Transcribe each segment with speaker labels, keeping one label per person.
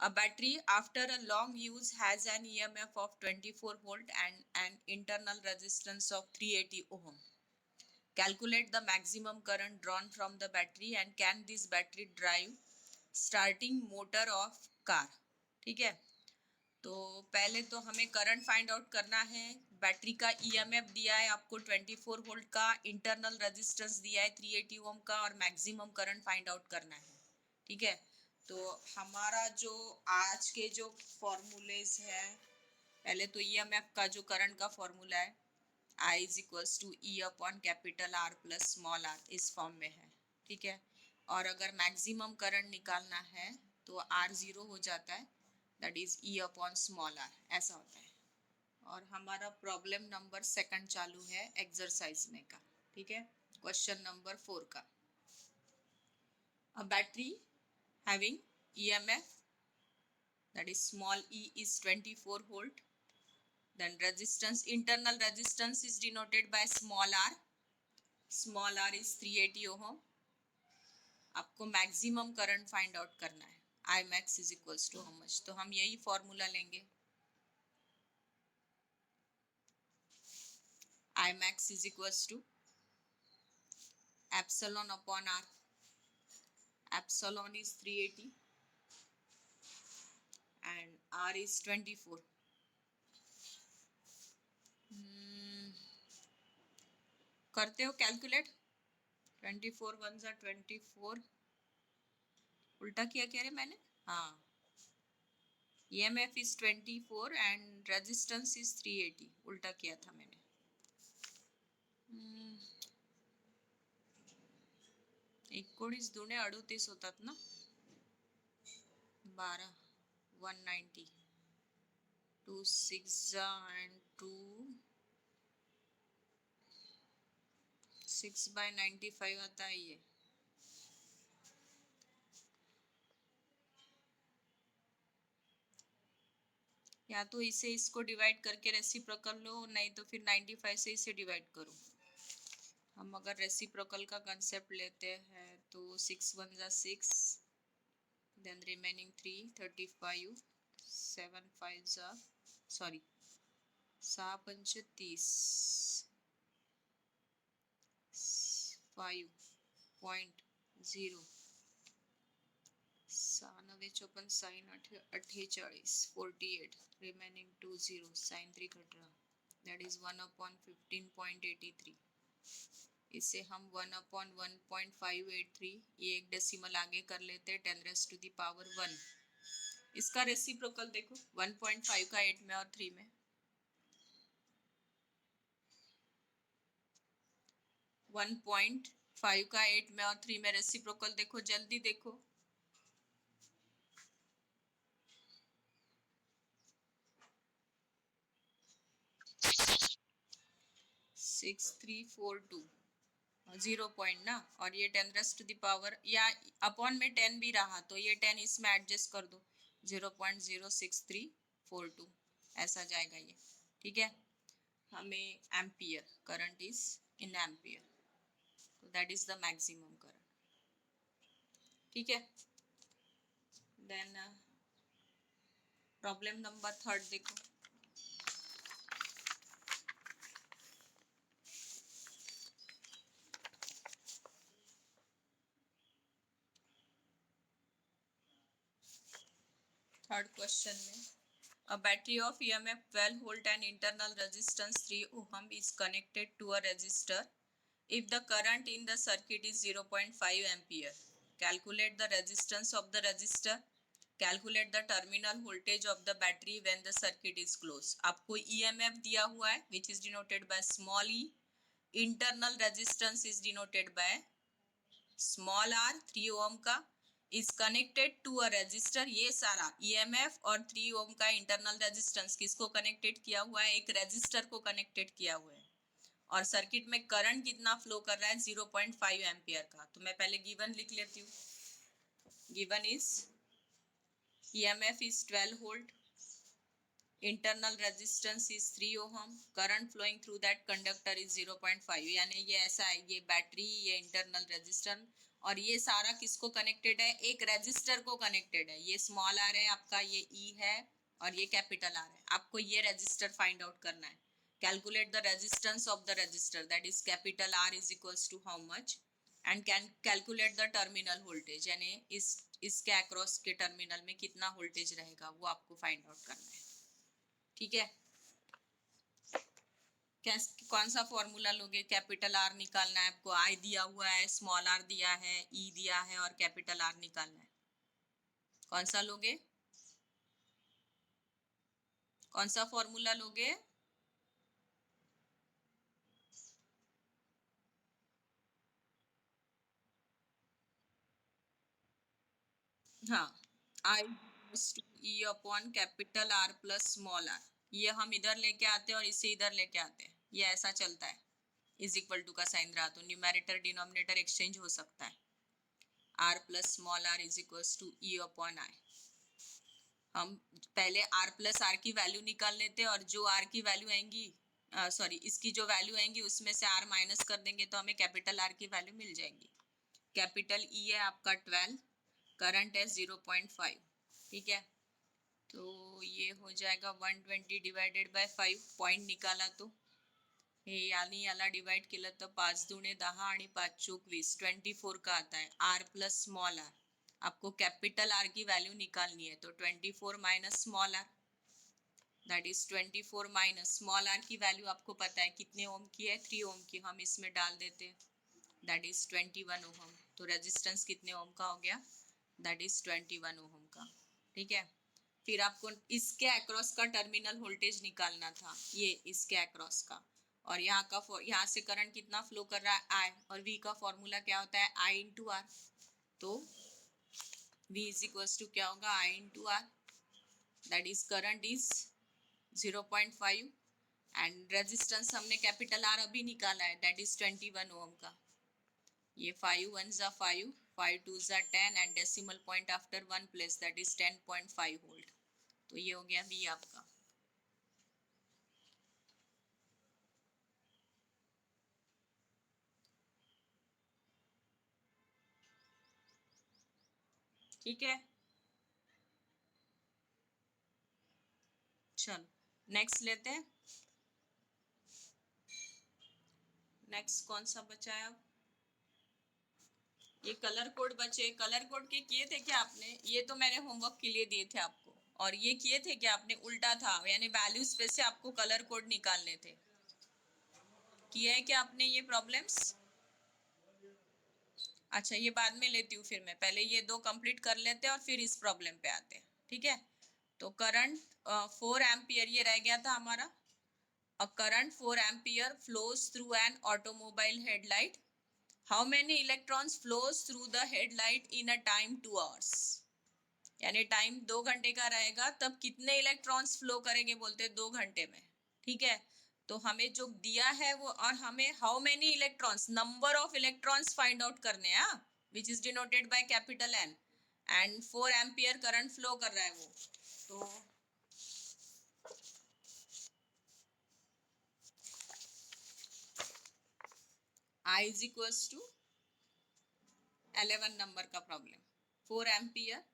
Speaker 1: A battery after a long use has an EMF of 24 volt and an internal resistance of 380 ohm. Calculate the maximum current drawn from the battery and can this battery drive starting motor of car. ठीक है, तो पहले तो हमें current find out करना है. Battery का EMF दिया है आपको 24 वोल्ट का, इंटरनल रेजिस्टेंस दिया है 380 ओम का और मैक्सिमम करंट फाइंड आउट करना है. ठीक है, तो हमारा जो आज के जो फॉर्मूलेज है, पहले तो ईएमएफ का जो करंट का फॉर्मूला है I is equals to E upon capital R plus small r, इस फॉर्म में है. ठीक है, और अगर मैक्सिमम करंट निकालना है तो आर जीरो हो जाता है, that is E upon small r, ऐसा होता है. और हमारा प्रॉब्लम नंबर सेकंड चालू है एक्सरसाइज में का. ठीक है, क्वेश्चन नंबर 4 का. A battery having EMF that is small e is 24 volt, then resistance, internal resistance is denoted by small r is 380 ohm. आपको मैक्सिमम करंट फाइंड आउट करना है, I max is equals to how much. तो हम यही formula लेंगे, I max is equals to epsilon upon R. Epsilon is 380 and r is 24. करते हो calculate. 24 one ज़ा 24, उल्टा किया क्या रे मैंने. हाँ, EMF is 24 and resistance is 380, उल्टा किया था मैंने. एकोणीस दुने 38 होतात ना, 12 190 2 6 and 2 6/95 आता है ये. या तो इसे इसको डिवाइड करके रेसिप्रोकल लो, नहीं तो फिर 95 से इसे डिवाइड करो. हम अगर रेसिप्रोकल का कंसेप्ट लेते हैं तो 6 1 ज़ा 6, देन रिमेनिंग 3 35, 7 5 ज़ा सॉरी 6 पंच 30, 5.0, 96 साइन 48 48, रिमेनिंग 2 0, साइन 3 कट रहा, दैट इज 1/15.83. इसे हम 1/1.583, ये एक डेसिमल आगे कर लेते हैं, 10⁻⁻1. इसका रेसिप्रोकल देखो 1.5 का 8 में और 3 में, 1.5 का 8 में और 3 में रेसिप्रोकल देखो, जल्दी देखो. 6342, 0 पॉइंट ना, और ये 10⁻⁻, या अपॉन में 10 भी रहा तो ये 10 इसमें एडजस्ट कर दो, 0.06342 ऐसा जाएगा ये. ठीक है, हमें ampere, current is in ampere, तो that is the maximum current. ठीक है, देन प्रॉब्लम नंबर 3 देखो. थर्ड क्वेश्चन में, a battery of EMF 12 volt and internal resistance 3 ohm is connected to a resistor if the current in the circuit is 0.5 ampere. Calculate the resistance of the resistor. Calculate the terminal voltage of the battery when the circuit is closed. आपको EMF दिया हुआ है which is denoted by small e. Internal resistance is denoted by small r, 3 ohm का, is connected to a resistor. ये सारा EMF और 3 ओम का internal resistance किसको कनेक्टेड किया हुआ है, एक रजिस्टर को कनेक्टेड किया हुआ है. और सर्किट में करंट कितना फ्लो कर रहा है, 0.5 एम्पियर का. तो मैं पहले गिवन लिख लेती हूँ. Given is EMF is 12 volt, internal resistance is 3 ohm, current flowing through that conductor is 0.5. यानी ये ऐसा है, ये बैटरी, ये इंटरनल रेजिस्टेंस और ये सारा किसको कनेक्टेड है, एक रेजिस्टर को कनेक्टेड है। ये स्मॉल आर है आपका, ये ई है और ये कैपिटल आर है। आपको ये रेजिस्टर फाइंड आउट करना है। Calculate the resistance of the resistor, that is capital R is equals to how much, and can calculate the terminal voltage, यानी इसके अक्रॉस के टर्मिनल में कितना वोल्टेज रहेगा वो आपको फाइंड आउट करना है। ठीक है, कौन सा फॉर्मूला लोगे, कैपिटल आर निकालना है आपको। आई दिया हुआ है, स्मॉल आर दिया है, ई दिया है और कैपिटल आर निकालना है। कौन सा लोगे, कौन सा फॉर्मूला लोगे? हाँ, I E upon capital R plus small R, ये हम इधर लेके आते हैं और इसे इधर लेके आते हैं, ये ऐसा चलता है। इज इक्वल टू का साइन रहा तो न्यूमेरेटर डिनोमिनेटर एक्सचेंज हो सकता है। R plus small r is equal to E upon I. हम पहले r प्लस आर की वैल्यू निकाल लेते हैं और जो r की वैल्यू आएंगी, सॉरी इसकी जो वैल्यू आएंगी उसमें से r माइनस कर देंगे तो हमें कैपिटल R की वैल्यू मिल जाएगी। कैपिटल E है आपका 12, करंट है 0.5। ठीक है, तो ये हो जाएगा 120 डिवाइडेड बाय 5, पॉइंट निकाला तो हे यानी याला डिवाइड केलं तर 5 दुणे 10 आणि 5 चोक 20, 24 का आता है। r प्लस स्मॉल आर, आपको कैपिटल आर की वैल्यू निकालनी है तो 24 minus small r, that is 24 minus small r की वैल्यू आपको पता है कितने ओम की है, 3 ओम की। हम इसमें डाल देते हैं, दैट इज 21 ओम। तो रेजिस्टेंस कितने ओम का हो गया, दैट इज 21 ओम का। ठीक है, फिर आपको इसके अक्रॉस का टर्मिनल वोल्टेज निकालना था, ये इसके अक्रॉस का। और यहाँ का यहाँ से करंट कितना फ्लो कर रहा है, आई, और वी का फॉर्मूला क्या होता है, आई इंटू आर। तो V इज इक्वल्स टू क्या होगा, I into R, that is current is 0.5 and resistance हमने कैपिटल आर अभी निकाला है, दैट इज 21 ओम का। ये 5 1 जा 5, 5 2 जा 10 and decimal point after 1 place, that is 10.5 volt. तो ये हो गया V आपका। ठीक है, चलो नेक्स्ट लेते हैं। नेक्स्ट कौन सा बचा है अब, ये कलर कोड बचे। कलर कोड के किए थे क्या आपने, ये तो मैंने होमवर्क के लिए दिए थे आपको। और ये किए थे क्या आपने, उल्टा था, यानी वैल्यूज पे से आपको कलर कोड निकालने थे। किया है क्या आपने ये प्रॉब्लम्स? अच्छा, ये बाद में लेती हूँ फिर, मैं पहले ये दो कंप्लीट कर लेते हैं और फिर इस प्रॉब्लम पे आते हैं। ठीक है, तो करंट 4 एम्पियर ये रह गया था हमारा। A current 4 ampere flows through an automobile headlight, how many electrons flows through the headlight in a time 2 hours. यानी टाइम 2 घंटे का रहेगा, तब कितने इलेक्ट्रॉन्स फ्लो करेंगे बोलते हैं 2 घंटे में। ठीक है, तो हमें जो दिया है वो, और हमें how many electrons, number of electrons find out करने हैं, which is denoted by capital N, and 4 ampere current flow कर रहा है वो। तो I is equals to 11 number का प्रॉब्लम, 4 एम्पियर,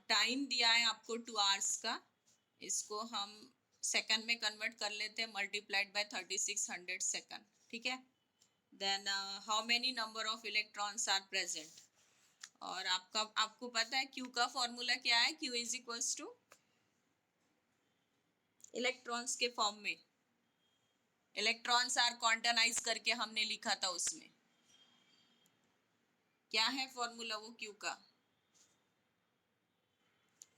Speaker 1: टाइम दिया है आपको 2 आवर्स का। इसको हम सेकंड में कन्वर्ट कर लेते हैं, मल्टीप्लाइड बाय 3600 सेकंड। ठीक है, then how many number of electrons are present, और आपको पता है क्यू का फॉर्मूला क्या है, Q is equals to electrons के फॉर्म में, इलेक्ट्रॉन्स आर क्वांटाइज करके हमने लिखा था, उसमें क्या है फॉर्मूला वो क्यू का,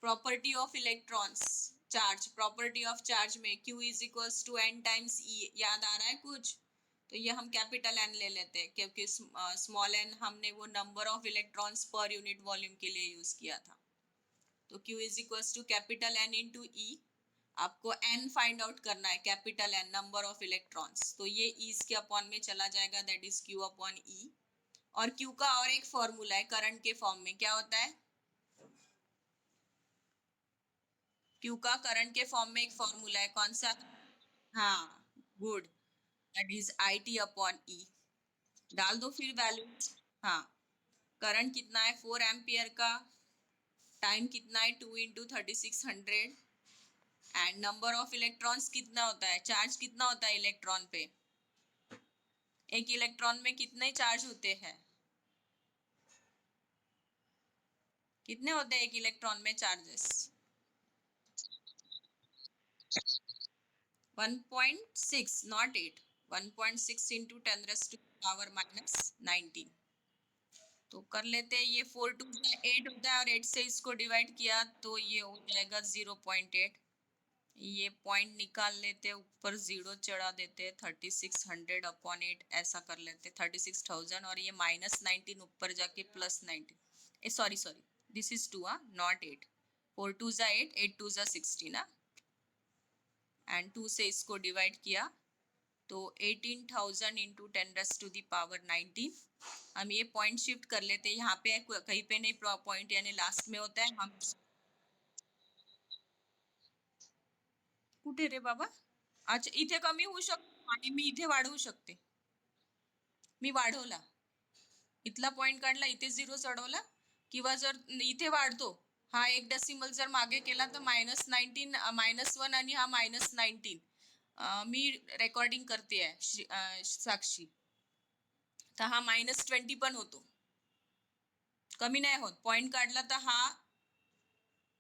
Speaker 1: property of electrons charge, property of charge में Q is equals to n times e, याद आ रहा है कुछ? तो ये हम कैपिटल एन ले लेते हैं क्योंकि स्मॉल एन हमने वो number of electrons per unit volume के लिए यूज किया था। तो Q is equals to capital N into E, आपको एन फाइंड आउट करना है, capital N number of electrons, तो ये ई के अपॉन में चला जाएगा, that is Q upon E. और Q का और एक फॉर्मूला है करंट के फॉर्म में, क्या होता है, Q का करंट के फॉर्म में एक फॉर्मूला है, कौन सा? हाँ, good, that is I T upon E. डाल दो फिर वैल्यू, हाँ, करंट कितना है 4 एम्पियर का, टाइम कितना है 2 × 3600, एंड नंबर ऑफ इलेक्ट्रॉन्स कितना होता है, चार्ज कितना होता है इलेक्ट्रॉन पे, एक इलेक्ट्रॉन में कितने चार्ज होते हैं, कितने होते हैं एक इलेक्ट्रॉन में चार्जेस, 1.6 नॉट 8, 1.6 इंटू 10⁻⁻⁹ तो कर लेते हैं, ये 4 2 8 होता है और 8 से इसको डिवाइड किया तो ये हो जाएगा 0.8, ये पॉइंट निकाल लेते हैं, ऊपर जीरो चढ़ा देते हैं, 3600 अपॉन 8 ऐसा कर लेते हैं 36,000, और ये -19 ऊपर जाके +19, sorry sorry this is 2 not 8, 4 2 8, 8 2 16 and 2 से इसको डिवाइड किया तो 18,000 इंटू 10⁻⁹ हम ये पॉइंट शिफ्ट कर लेते हैं, यहाँ पे कहीं पे नहीं पॉइंट यानी लास्ट में होता है, हम कुठे रे बाबा, अच्छा इथे कमी होऊ शकतो आणि मी इथे वाढवू शकते, मी वाढवला इथला पॉइंट काढला, इथे 0 चढवला, किंवा जर इथे वाढतो हा एक डेसिमल जर मागे केला तर -19 -1 आणि हा -19, मी रेकॉर्डिंग करते आहे साक्षी, तर हा -20 पण होतो, कमी नाही होत, पॉइंट काढला तर हा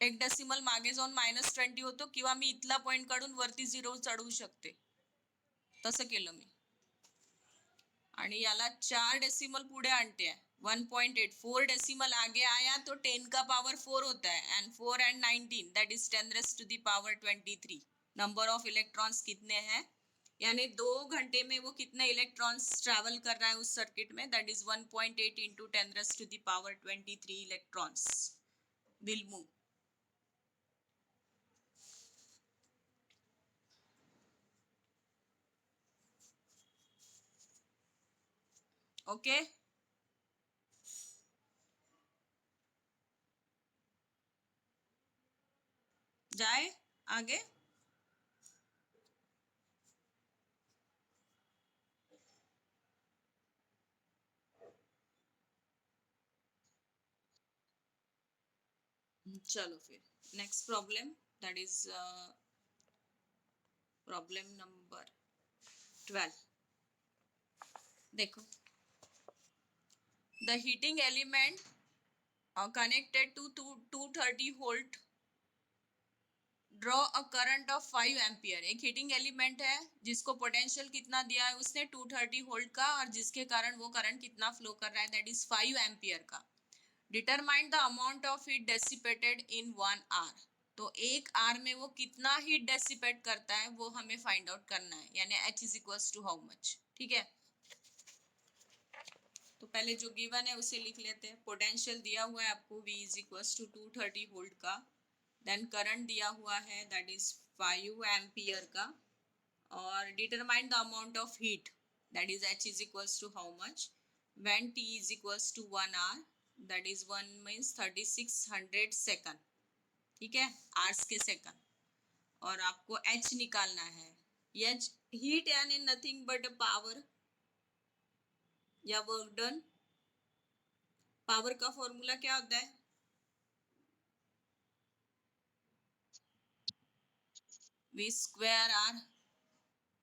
Speaker 1: एक डेसिमल मागे जाऊन -20 होतो, किंवा मी इथला पॉइंट काढून वरती 0 चढवू शकते, तसं केलं मी, आणि याला 4 डेसिमल पुढे आणते है, 1.8, 4 डेसिमल आगे आया तो 10 का पावर 4 होता है, and 4 and 19 that is 10⁻⁻23, number of electrons कितने हैं, यानी 2 घंटे में वो कितने इलेक्ट्रॉन्स ट्रैवल कर रहा है उस सर्किट में, that is 1.8 into 10⁻23 electrons will move. Okay, जाए आगे, चलो फिर next problem, that is problem number 12। देखो, the heating element connected to 230 volt draw a current of 5 ampere, एक हीटिंग एलिमेंट है जिसको पोटेंशियल कितना दिया है उसने 230 वोल्ट का, और जिसके कारण वो करंट कितना फ्लो कर रहा है, दैट इज 5 एम्पियर का, determine the amount of heat dissipated in 1 hour, तो 1 आवर में वो कितना हीट डेसिपेट करता है वो हमें फाइंड आउट करना है, यानी H is equals to how much, ठीक है। तो पहले जो गिवन है उसे लिख लेते हैं, पोटेंशियल दिया हुआ है आपको V is equals to 230 volt का, देन करंट दिया हुआ है दैट इज 5 एम्पियर का, और determine the amount of heat that is H is equals to how much when T is equals to 1 hour, that is 1 means 3600 second, ठीक है, hours के second, और आपको H निकालना है, H हीट यानी नथिंग बट पावर या work done, power का फॉर्मूला क्या होता है, V square R,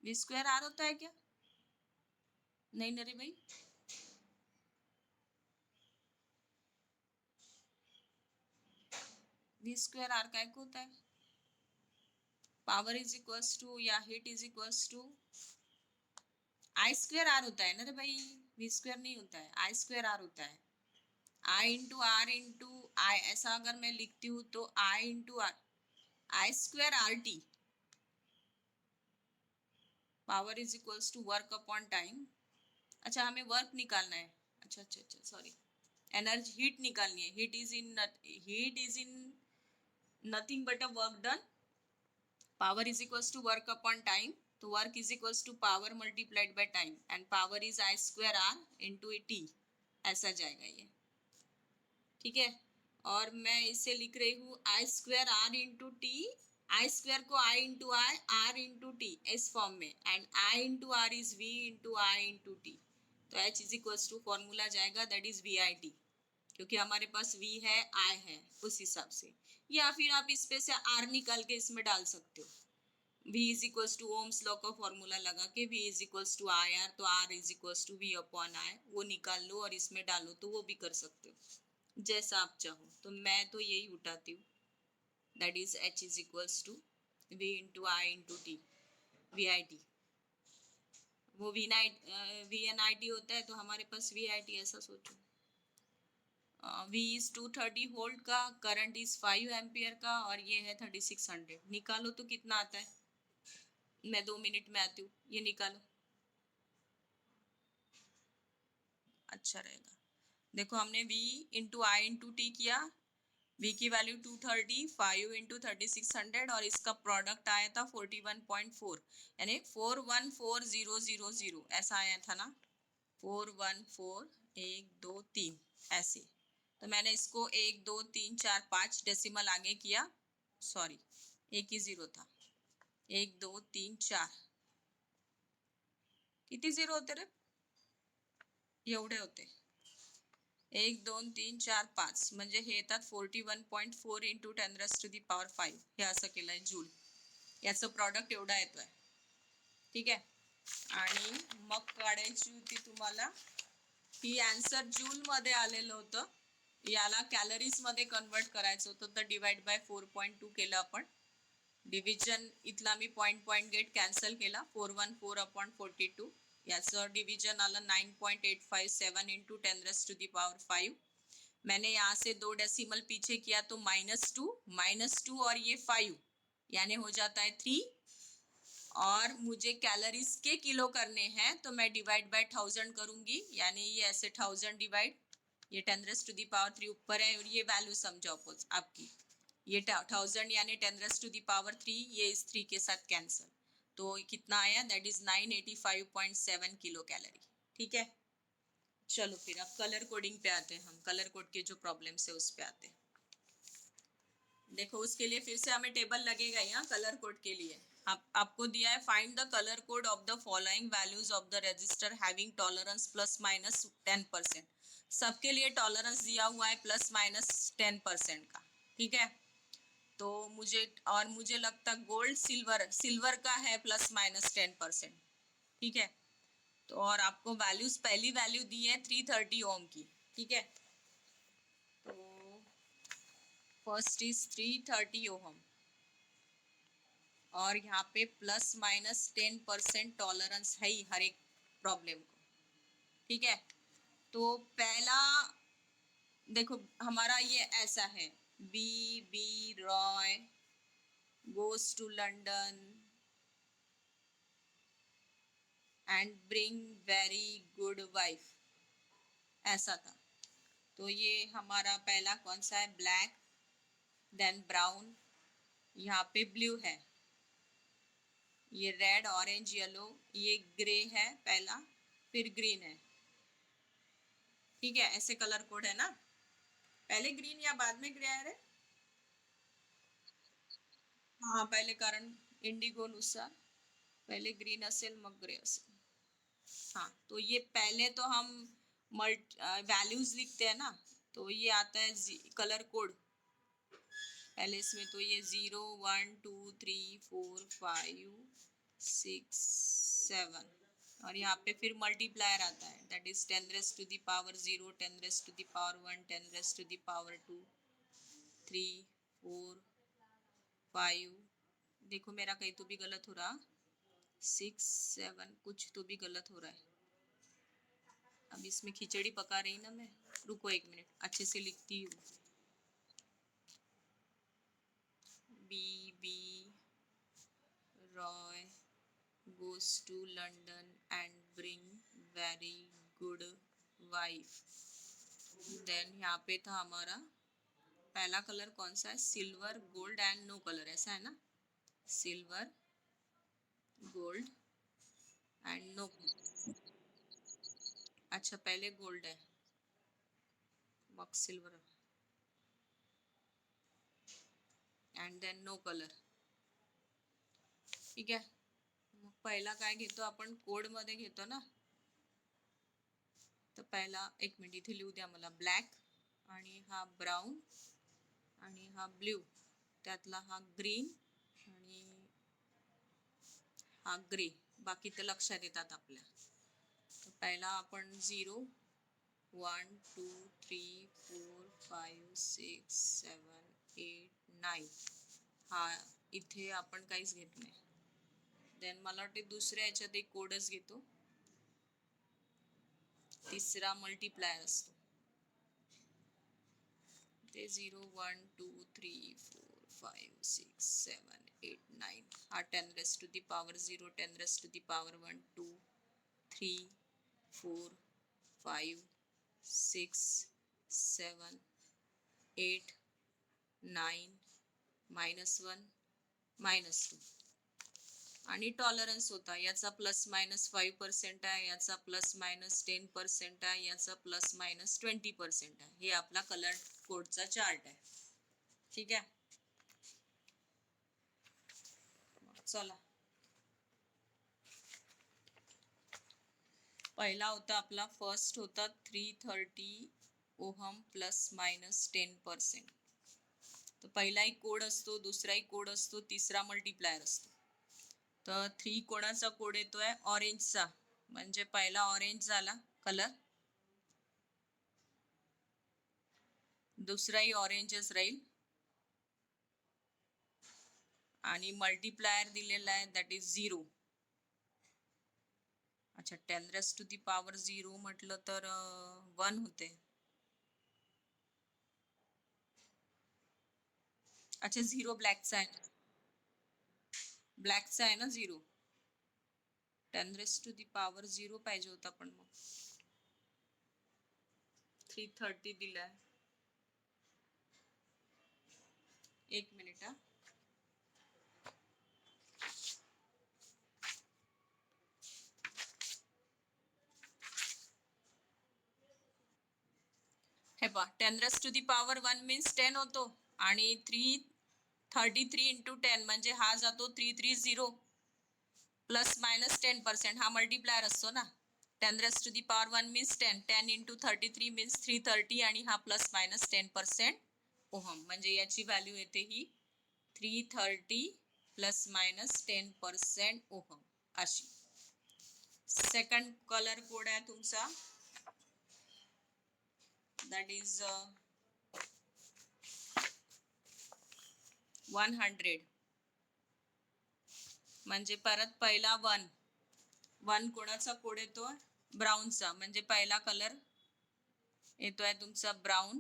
Speaker 1: V square R होता है क्या, नहीं नरे भाई, V स्क्वायर आर का एक होता है, पावर इज इक्वल्स टू या heat is equals to I square R होता है ना रे भाई, V स्क्वायर नहीं होता है, आई स्क्वायर आर होता है, I into R into I, ऐसा अगर मैं लिखती हूँ तो I into R, I square R T, power is equals to work upon time, अच्छा हमें वर्क निकालना है, अच्छा अच्छा अच्छा सॉरी, एनर्जी हीट निकालनी है, heat is in nothing but a work done, power is equals to work upon time, तो work is equals to power multiplied by time, and power is I square R into T, ऐसा जाएगा ये, ठीक है, और मैं इसे लिख रही हूँ I square R into T, I square को I into R into T इस फॉर्म में, and I into R is V into I into T, तो H is equals to formula जाएगा दैट इज VIT, क्योंकि हमारे पास V है I है उस हिसाब से, या फिर आप इस पे से R निकाल के इसमें डाल सकते हो। V is equals to ohm's law का फॉर्मूला लगा के V is equals to IR, तो R is equals to V upon I, वो निकाल लो और इसमें डालो तो वो भी कर सकते हो जैसा आप चाहो। तो मैं तो यही उठाती हूँ, that is H is equals to V into I into T, VIT। वो VNIT होता है तो हमारे पास VIT, ऐसा सोचो। V इज 230 वोल्ट का, करंट इज 5 एम्पियर का, और ये है 3600। निकालो तो कितना आता है, मैं 2 मिनट में आती हूँ, ये निकालो, अच्छा रहेगा। देखो हमने V into I into T किया, V की वैल्यू 230, 5 इंटू 3600, और इसका प्रोडक्ट आया था 41.4, यानी 414000, ऐसा आया था ना, 414 1 2 3 ऐसे। तो मैंने इसको 1 2 3 4 5 डेसिमल आगे किया, सॉरी एक ही जीरो था, 1 2 3 4, किती जीरो होते रे, एवढे होते, 1 2 3 4 5, म्हणजे हे येतात 41.4 इंटू 10⁻⁵, हे असं केलंय जूल, याचं प्रॉडक्ट एवढा येतोय, ठीक आहे। आणि मग काढायची होती तुम्हाला ही आन्सर जूल मध्ये आलेलं होतं, याला कॅलरीज मध्ये कन्वर्ट करायचं होतं, तर डिवाइड बाय 4.2 केलं आपण, डिव्हिजन इथला मी पॉइंट गेट कॅन्सल केला, 414 अपॉन 42, याचं डिवीजन आलं 9.857 इंटू 10⁻⁵। मैंने यहाँ से 2 डेसिमल पीछे किया तो -2 और ये 5, यानी हो जाता है 3, और मुझे कैलोरीज के किलो करने हैं तो मैं डिवाइड बाय 1000 करूंगी, यानी ये ऐसे 1000 डिवाइड, ये 10⁻³ ऊपर है, और ये वैल्यू समझो आपकी, ये 1000 यानी 10⁻³ ये इस 3 के साथ कैंसल, तो कितना आया, दैट इज 985.7 किलो कैलोरी, ठीक है। चलो फिर अब कलर कोडिंग पे आते हैं, हम कलर कोड के जो प्रॉब्लम्स है उस पे आते हैं। देखो उसके लिए फिर से हमें टेबल लगेगा यहाँ कलर कोड के लिए। आपको दिया है find the colour code of the following values of the register having tolerance ±10%। सबके लिए टॉलरेंस दिया हुआ है ±10% का, ठीक है। तो मुझे लगता गोल्ड सिल्वर का है ±10%, ठीक है। तो और आपको वैल्यूज, पहली वैल्यू दी है 330 ओम की, ठीक है। तो फर्स्ट इज 330 ओम, और यहाँ पे ±10% टॉलरेंस है ही हर एक प्रॉब्लम को, ठीक है। तो पहला देखो हमारा ये ऐसा है, B Roy goes to London and bring very good wife, ऐसा था। तो ये हमारा पहला कौन सा है, ब्लैक, देन ब्राउन, यहाँ पे ब्लू है, ये रेड ऑरेंज येलो, ये ग्रे है पहला, फिर ग्रीन है, ठीक है। ऐसे कलर कोड है ना, पहले ग्रीन या बाद में ग्रे है रे, हाँ पहले, कारण इंडिगो नुसार पहले ग्रीन असेल मग ग्रे असेल, हाँ। तो ये पहले तो हम वैल्यूज लिखते हैं ना, तो ये आता है कलर कोड पहले इसमें, तो ये 0 1 2 3 4 5 6 7, और यहाँ पे फिर मल्टीप्लायर आता है, दैट इज 10⁻�0, 10⁻�1, 10⁻2, 3 4 5, देखो मेरा कहीं तो भी गलत हो रहा, 6 7 कुछ तो भी गलत हो रहा है। अब इसमें खिचड़ी पका रही ना मैं, रुको एक मिनट, अच्छे से लिखती हूँ। B Roy goes to London and bring very good wife, then यहाँ पे था हमारा पहला कलर कौन सा है, silver gold and no colour, ऐसा है ना, सिल्वर गोल्ड एंड नो, अच्छा पहले गोल्ड है मग silver and then no colour, ठीक आहे। मग पहिला काय घेतो आपण, कोड मध्ये घेतो ना, तर पहिला एक मिनिट इथे लिहू द्या मला, ब्लॅक आणि हा ब्राऊन आणि हा ब्ल्यू, त्यातला हा ग्रीन आणि हा ग्रे, बाकी तर लक्षात येतात आपल्या. तर पहिला आपण 0 1 2 3 4 5 6 7 8 9 हा इथे आपण काहीच घेत नाही. देन मला वाटते दुसऱ्या याच्यात एक कोडच घेतो, तिसरा मल्टीप्लायर असतो ते 0 1 2 3 4 5 6 7 8 9 हा 10 raise to the power 0 10 raise to the power 1 2 3 4 5 6 7 8 9 -1 -2 आणि टॉलरन्स होता, याचा ±5% आहे, याचा ±10% आहे, याचा ±20% आहे. हे आपला कलर कोडचा चार्ट आहे. ठीक आहे, चला पहिला होता आपला, फर्स्ट होता 330 ओहम ±10%. तर पहिला एक कोड असतो, दुसरा एक कोड असतो, तिसरा मल्टीप्लायर असतो. तर 3 कोणाचा कोड येतोय? ऑरेंजचा, म्हणजे पहिला ऑरेंज झाला कलर, दुसराही ऑरेंजच राहील आणि मल्टीप्लायर दिलेला आहे दॅट इज 0. अच्छा, 10 रेस टू दी पॉवर 0 म्हटलं तर 1 होते. अच्छा, 0 ब्लॅकचा आहे ना, ब्लॅकचा आहे ना 0. 10 रेस टू दी पॉवर 0 पाहिजे होता, पण मग 330 दिलाय. एक मिनिट हा. हे पहा, 10 raise to the power 1 means 10 होतो आणि 333 इंटू 10 म्हणजे हा जातो 330 ±10%, हा मल्टीप्लायर असतो ना. 10 raise to the power 1 means 10, 10 into 33 means 330 आणि हा ±10% ओहम, म्हणजे याची व्हॅल्यू येते ही 330 ±10% ओहम अशी. सेकंड कलर कोड आहे तुमचा, दॅट इज 100, म्हणजे परत पहिला 1 कोणाचा कोड येतो? ब्राऊनचा, म्हणजे पहिला कलर येतोय तुमचा ब्राऊन.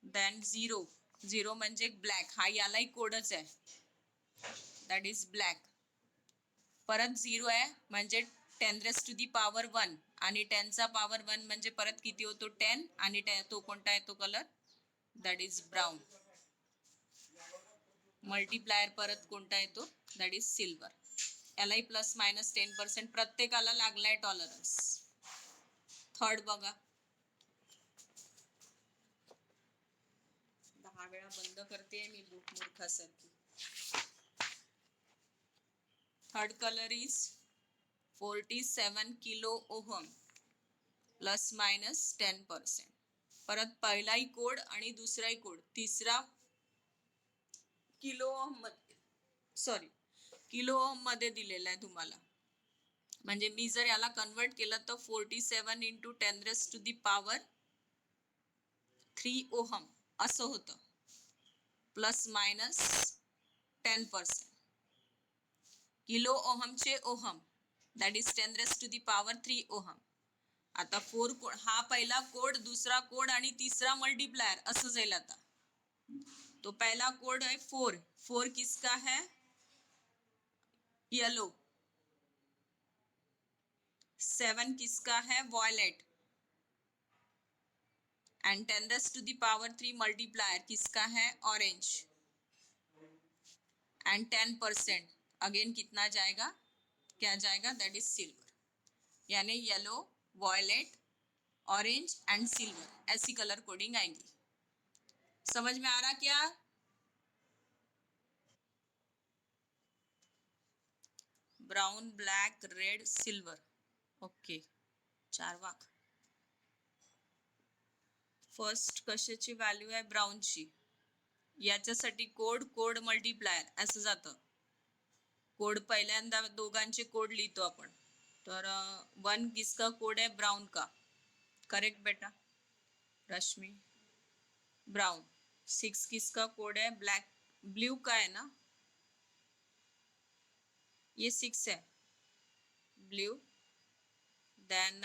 Speaker 1: देन 0 म्हणजे ब्लॅक, हा यालाही कोडच आहे, दॅट इज ब्लॅक. परत 0 आहे म्हणजे 10 रेस टू दी पॉवर 1 आणि 10 चा पॉवर 1 म्हणजे परत किती होतो? 10 आणि तो कोणता येतो colour? That is brown. Multiplier परत कोणता येतो? That is silver. यालाही ±10%, प्रत्येकाला लागलाय टॉलरन्स. थर्ड बघा, 10 वेळा बंद करते मी बुक मूर्खासारखी. Third colour is 47 kilo ohm ±10%. परत पहिलाही कोड आणि दुसराही कोड, तिसरा किलो ओहम मध्ये, सॉरी किलो ओहम मध्ये दिलेला आहे तुम्हाला. म्हणजे मी जर याला कन्वर्ट केलं तर 47 into 10 raise to the power 3 ohm असं होतं, ±10%. किलो ओहमचे ohm that is 10 raise to the power 3 ohm. आता 4 कोड, हा पहिला कोड, दुसरा कोड आणि तिसरा मल्टीप्लायर असं जाईल. आता तो पहला कोड है 4 किसका है? येलो. 7 किसका है? Violet. And 10 raise to the power 3 multiplier किसका है? ऑरेंज. एंड 10% अगेन कितना जाएगा? क्या जाएगा? That is silver. यानी yellow, violet, orange and silver, ऐसी कलर कोडिंग आएंगी. समझ में आ रहा क्या? Brown, black, red, silver. Okay, चार वाक. फर्स्ट कशाची व्हॅल्यू आहे ब्राऊनची. याच्यासाठी कोड मल्टिप्लायर असं जातं. कोड पहिल्यांदा दोघांचे कोड लिहितो आपण. तर 1 किसका कोड आहे ब्राउन का. करेक्ट बेटा रश्मि. ब्राउन. 6 किसका कोड है ब्लैक. ब्लू का है ना, ये 6 है ब्लू. देन